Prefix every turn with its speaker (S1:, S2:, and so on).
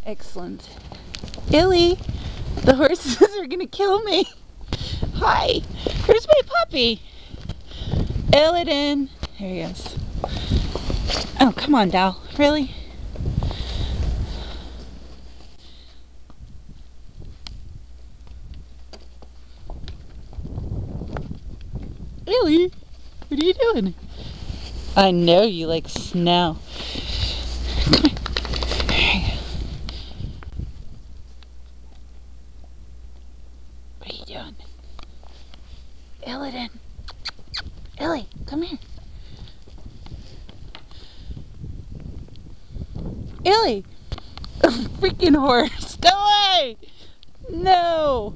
S1: Excellent. Illy, the horses are gonna kill me. Hi, where's my puppy? Illidan. There he is. Oh, come on, Dal. Really? Illy, what are you doing? I know you like snow. What are you doing? Illidan. Illy, come here. Illy! A freaking horse! Go away! No!